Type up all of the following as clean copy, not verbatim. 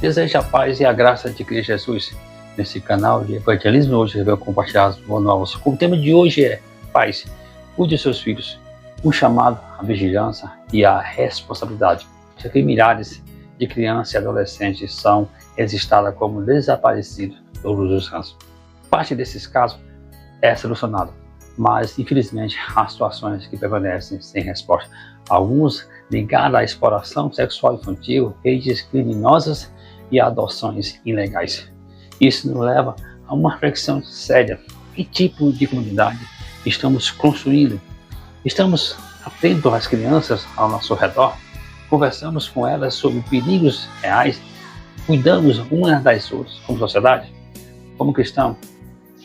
Desejo a paz e a graça de Cristo Jesus. Nesse canal de evangelismo, hoje eu vou compartilhar as boas novas. O tema de hoje é pais, cuide de seus filhos. Um chamado à vigilância e à responsabilidade. Já que milhares de crianças e adolescentes são registradas como desaparecidos todos os anos. Parte desses casos é solucionada, mas infelizmente há situações que permanecem sem resposta. Alguns ligados à exploração sexual infantil, redes criminosas e adoções ilegais. Isso nos leva a uma reflexão séria. Que tipo de comunidade estamos construindo? Estamos atentos às crianças ao nosso redor? Conversamos com elas sobre perigos reais? Cuidamos umas das outras como sociedade? Como cristão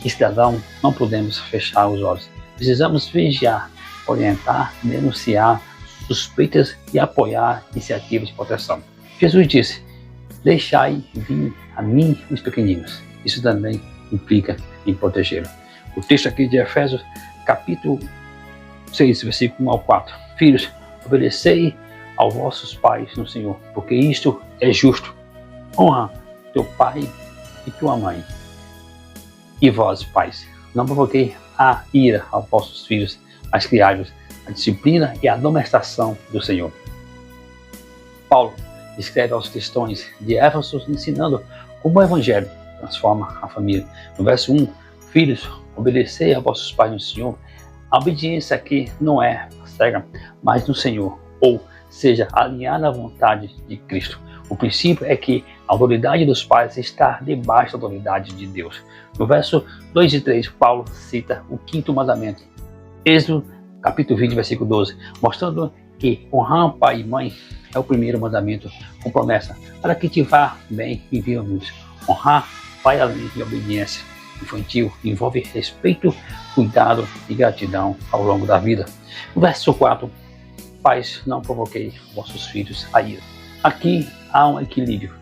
e cidadão, não podemos fechar os olhos. Precisamos vigiar, orientar, denunciar suspeitas e apoiar iniciativas de proteção. Jesus disse: deixai vir a mim os pequeninos. Isso também implica em protegê-los. O texto aqui de Efésios, capítulo 6, versículo 1 ao 4. Filhos, obedecei aos vossos pais no Senhor, porque isto é justo. Honra teu pai e tua mãe. E vós, pais, não provoquei a ira aos vossos filhos, mas criai-os a disciplina e a admoestação do Senhor. Paulo escreve aos cristãos de Éfeso ensinando como o Evangelho transforma a família. No verso 1, filhos, obedecei a vossos pais no Senhor. A obediência aqui não é cega, mas no Senhor, ou seja, alinhada à vontade de Cristo. O princípio é que a autoridade dos pais está debaixo da autoridade de Deus. No verso 2 e 3, Paulo cita o quinto mandamento. Êxodo, capítulo 20, versículo 12, mostrando que honrar pai e mãe é o primeiro mandamento com promessa para que te vá bem e viva muito. Honrar pai além de obediência infantil envolve respeito, cuidado e gratidão ao longo da vida. No verso 4, pais, não provoquei vossos filhos a ira. Aqui há um equilíbrio.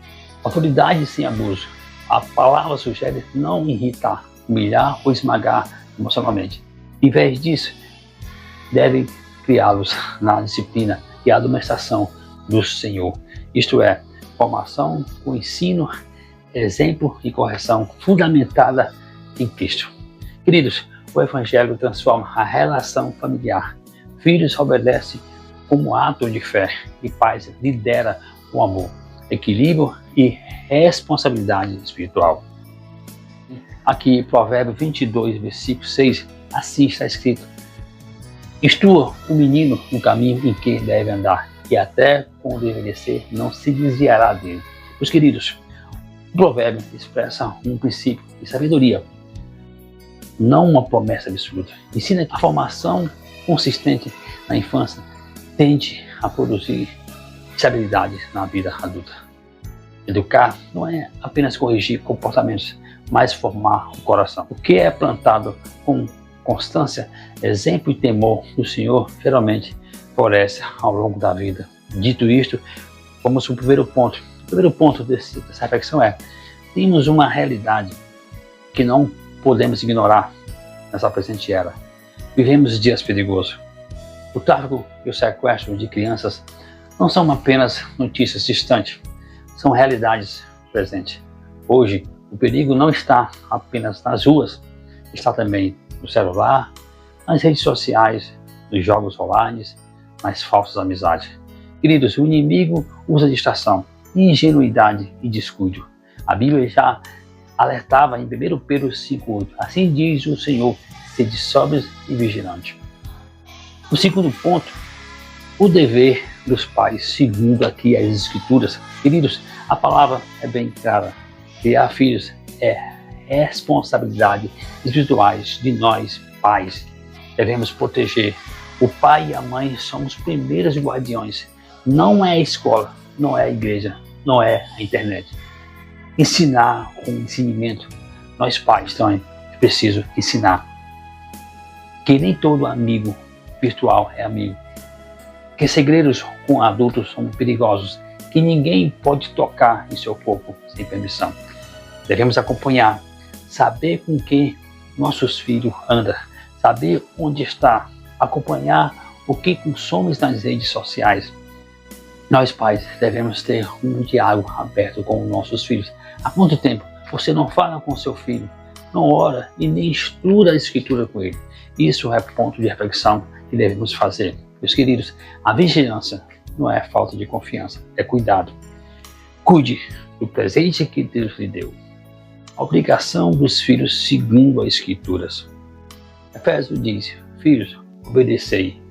Autoridade sem abuso. A palavra sugere não irritar, humilhar ou esmagar emocionalmente. Em vez disso, devem criá-los na disciplina e admoestação do Senhor. Isto é, formação com ensino, exemplo e correção fundamentada em Cristo. Queridos, o Evangelho transforma a relação familiar. Filhos obedecem como ato de fé e pais lidera com amor, equilíbrio e responsabilidade espiritual. Aqui, Provérbio 22, versículo 6, assim está escrito: instrua o menino no caminho em que deve andar, e até quando envelhecer não se desviará dele. Meus queridos, o provérbio expressa um princípio de sabedoria, não uma promessa absoluta. Ensina que a formação consistente na infância tende a produzir estabilidade na vida adulta. Educar não é apenas corrigir comportamentos, mas formar o coração. O que é plantado com constância, exemplo e temor do Senhor geralmente floresce ao longo da vida. Dito isto, vamos para o primeiro ponto. O primeiro ponto dessa reflexão é: temos uma realidade que não podemos ignorar nessa presente era. Vivemos dias perigosos. O tráfico e o sequestro de crianças não são apenas notícias distantes, são realidades presentes. Hoje, o perigo não está apenas nas ruas, está também no celular, nas redes sociais, nos jogos online, nas falsas amizades. Queridos, o inimigo usa distração, ingenuidade e descuido. A Bíblia já alertava em 1 Pedro 5,8. Assim diz o Senhor: sede sóbrios e vigilantes. O segundo ponto, o dever dos pais, segundo aqui as Escrituras. Queridos, a palavra é bem clara. Criar filhos é responsabilidade espirituais de nós, pais. Devemos proteger. O pai e a mãe são os primeiros guardiões. Não é a escola, não é a igreja, não é a internet. Ensinar com ensinamento. Nós pais também precisamos ensinar. Que nem todo amigo virtual é amigo. Que segredos com adultos são perigosos. Que ninguém pode tocar em seu corpo sem permissão. Devemos acompanhar, saber com quem nossos filhos andam, saber onde está, acompanhar o que consomem nas redes sociais. Nós pais devemos ter um diálogo aberto com os nossos filhos. Há quanto tempo você não fala com seu filho, não ora e nem estuda a escritura com ele? Isso é ponto de reflexão que devemos fazer. Meus queridos, a vigilância não é falta de confiança, é cuidado. Cuide do presente que Deus lhe deu. A obrigação dos filhos segundo as Escrituras. Efésios diz: filhos, obedecei.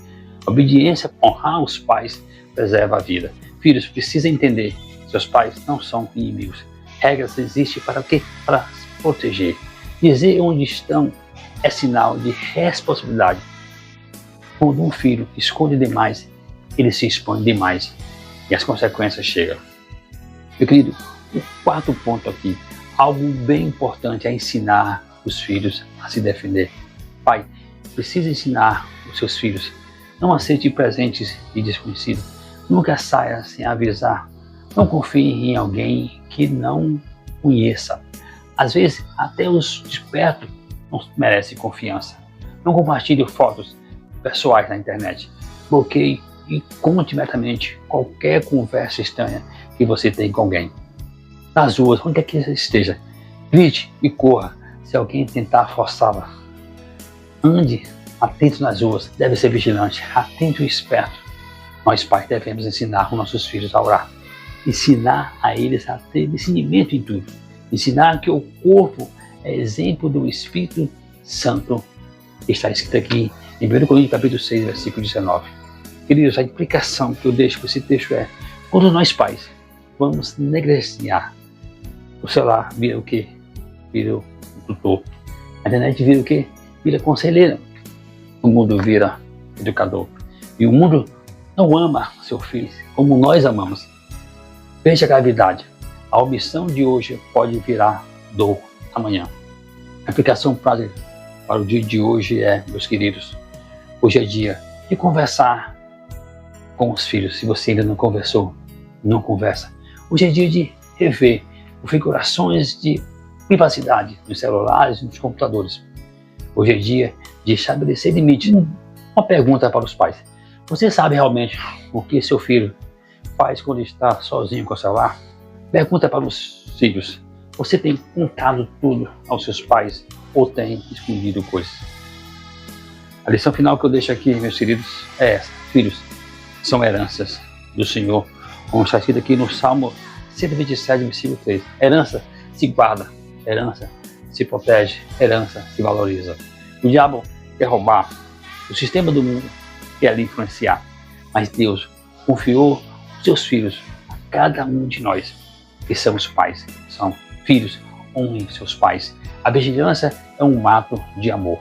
Obediência, honrar os pais, preserva a vida. Filhos, precisam entender: seus pais não são inimigos. Regras existem para quê? Para se proteger. Dizer onde estão é sinal de responsabilidade. Quando um filho esconde demais, ele se expõe demais e as consequências chegam. Meu querido, o quarto ponto aqui, algo bem importante é ensinar os filhos a se defender. Pai, precisa ensinar os seus filhos. Não aceite presentes de desconhecido. Nunca saia sem avisar. Não confie em alguém que não conheça. Às vezes, até os de perto não merecem confiança. Não compartilhe fotos pessoais na internet. Bloqueie e conte imediatamente qualquer conversa estranha que você tem com alguém. Nas ruas, onde quer que você esteja, grite e corra se alguém tentar forçá-la. Ande atento nas ruas, deve ser vigilante, atento e esperto. Nós pais devemos ensinar os nossos filhos a orar, ensinar a eles a ter discernimento em tudo, ensinar que o corpo é exemplo do Espírito Santo, que está escrito aqui em 1 Coríntios capítulo 6, versículo 19. Queridos, a implicação que eu deixo com esse texto é: quando nós pais vamos negligenciar, o celular vira o quê? Vira o tutor. A internet vira o quê? Vira conselheira. O mundo vira educador. E o mundo não ama seu filho como nós amamos. Veja a gravidade. A omissão de hoje pode virar dor amanhã. A aplicação prática para o dia de hoje é, meus queridos, hoje é dia de conversar com os filhos. Se você ainda não conversou, não conversa. Hoje é dia de rever configurações de privacidade nos celulares e nos computadores. Hoje é dia de estabelecer limites. Uma pergunta para os pais: você sabe realmente o que seu filho faz quando está sozinho com o celular? Pergunta para os filhos: você tem contado tudo aos seus pais ou tem escondido coisas? A lição final que eu deixo aqui, meus queridos, é essa: filhos são heranças do Senhor, como está escrito aqui no Salmo 127, versículo 3. Herança se guarda, herança se protege, herança se valoriza. O diabo quer roubar, o sistema do mundo quer lhe influenciar, mas Deus confiou os seus filhos a cada um de nós, que somos pais, são filhos, honrem seus pais. A vigilância é um ato de amor.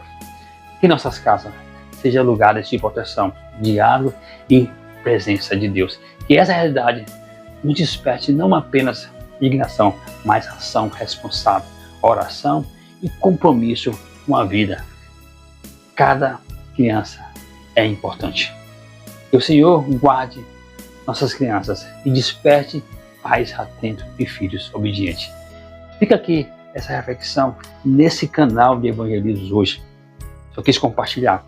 Que nossas casas sejam lugares de proteção, diálogo e presença de Deus. Que essa realidade nos desperte não apenas indignação, mas ação responsável, oração e compromisso com a vida. Cada criança é importante. Que o Senhor guarde nossas crianças e desperte pais atentos e filhos obedientes. Fica aqui essa reflexão nesse canal de evangelismos hoje. Só quis compartilhar,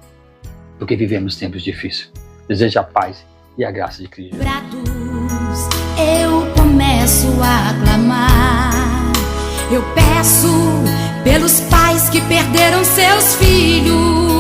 porque vivemos tempos difíceis. Desejo a paz e a graça de Cristo. Gratos, eu começo a clamar. Eu peço pelos pais que perderam seus filhos.